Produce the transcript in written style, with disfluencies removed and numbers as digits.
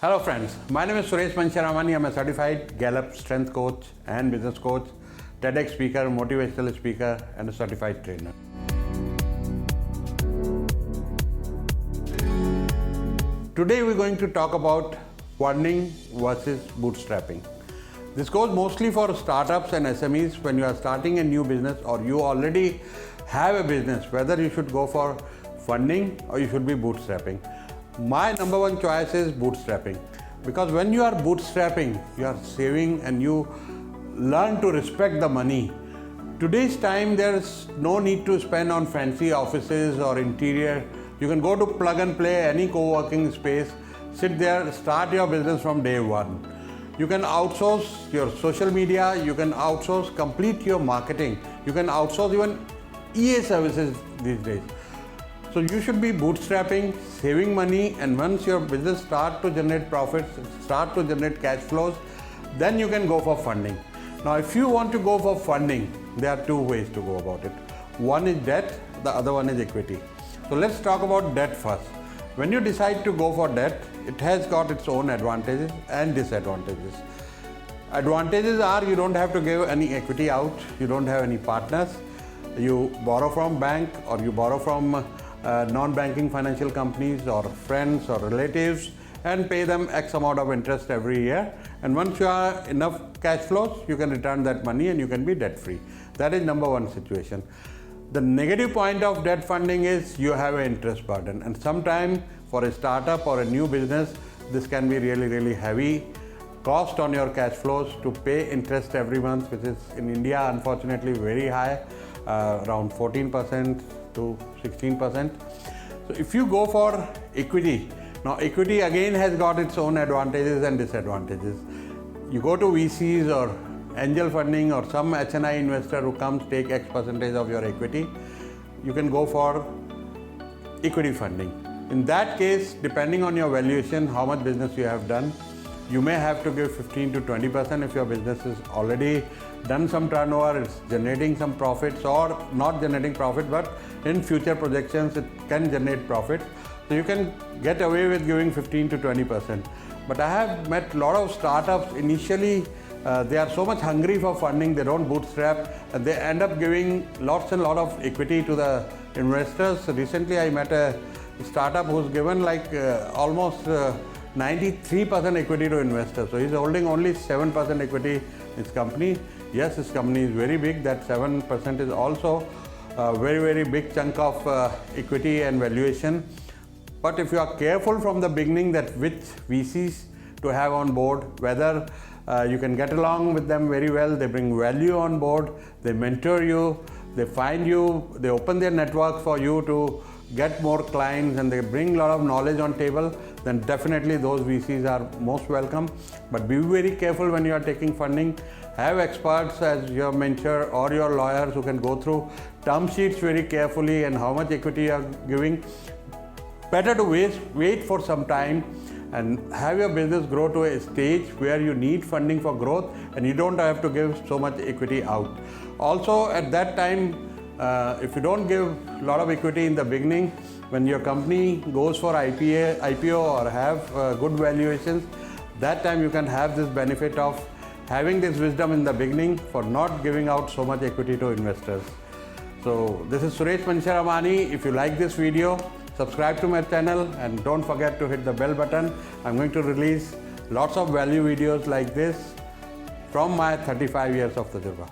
Hello friends, my name is Suresh Mansharamani. I'm a certified Gallup strength coach and business coach, TEDx speaker, motivational speaker and a certified trainer. Today we're going to talk about funding versus bootstrapping. This goes mostly for startups and SMEs when you are starting a new business or you already have a business, whether you should go for funding or you should be bootstrapping. My number one choice is bootstrapping, because when you are bootstrapping, you are saving and you learn to respect the money. Today's time, there's no need to spend on fancy offices or interior. You can go to plug and play any co-working space, sit there, start your business from day one. You can outsource your social media, you can outsource complete your marketing, you can outsource even EA services these days. So you should be bootstrapping, saving money, and once your business start to generate profits, start to generate cash flows, then you can go for funding. Now if you want to go for funding, there are two ways to go about it. One is debt, the other one is equity. So let's talk about debt first. When you decide to go for debt, it has got its own advantages and disadvantages. Advantages are you don't have to give any equity out, you don't have any partners, you borrow from bank or you borrow from non-banking financial companies or friends or relatives and pay them X amount of interest every year. And once you have enough cash flows, you can return that money and you can be debt free. That is number one situation. The negative point of debt funding is you have an interest burden, and sometimes for a startup or a new business, this can be really heavy cost on your cash flows to pay interest every month, which is in India unfortunately very high, around 14% to 16%. So if you go for equity, now equity again has got its own advantages and disadvantages. You go to VCs or angel funding or some HNI investor who comes take X percentage of your equity, you can go for equity funding. In that case, depending on your valuation, how much business you have done, you may have to give 15 to 20% if your business is already done some turnover, it's generating some profits, or not generating profit, but in future projections it can generate profit. So you can get away with giving 15 to 20%. But I have met a lot of startups initially, they are so much hungry for funding, they don't bootstrap, and they end up giving lots and lot of equity to the investors. So recently I met a startup who's given like almost 93% equity to investors. So he's holding only 7% equity in his company. Yes, his company is very big. That 7% is also a very big chunk of equity and valuation. But if you are careful from the beginning that which VCs to have on board, whether you can get along with them very well, they bring value on board, they mentor you, they find you, they open their network for you to get more clients, and they bring a lot of knowledge on table, then definitely those VCs are most welcome. But be very careful when you are taking funding. Have experts as your mentor or your lawyers who can go through term sheets very carefully and how much equity you are giving. Better to wait for some time and have your business grow to a stage where you need funding for growth and you don't have to give so much equity out. Also at that time, if you don't give a lot of equity in the beginning, when your company goes for IPO or have good valuations, that time you can have this benefit of having this wisdom in the beginning for not giving out so much equity to investors. So this is Suresh Mansharamani. If you like this video, subscribe to my channel and don't forget to hit the bell button. I'm going to release lots of value videos like this from my 35 years of Tajurba.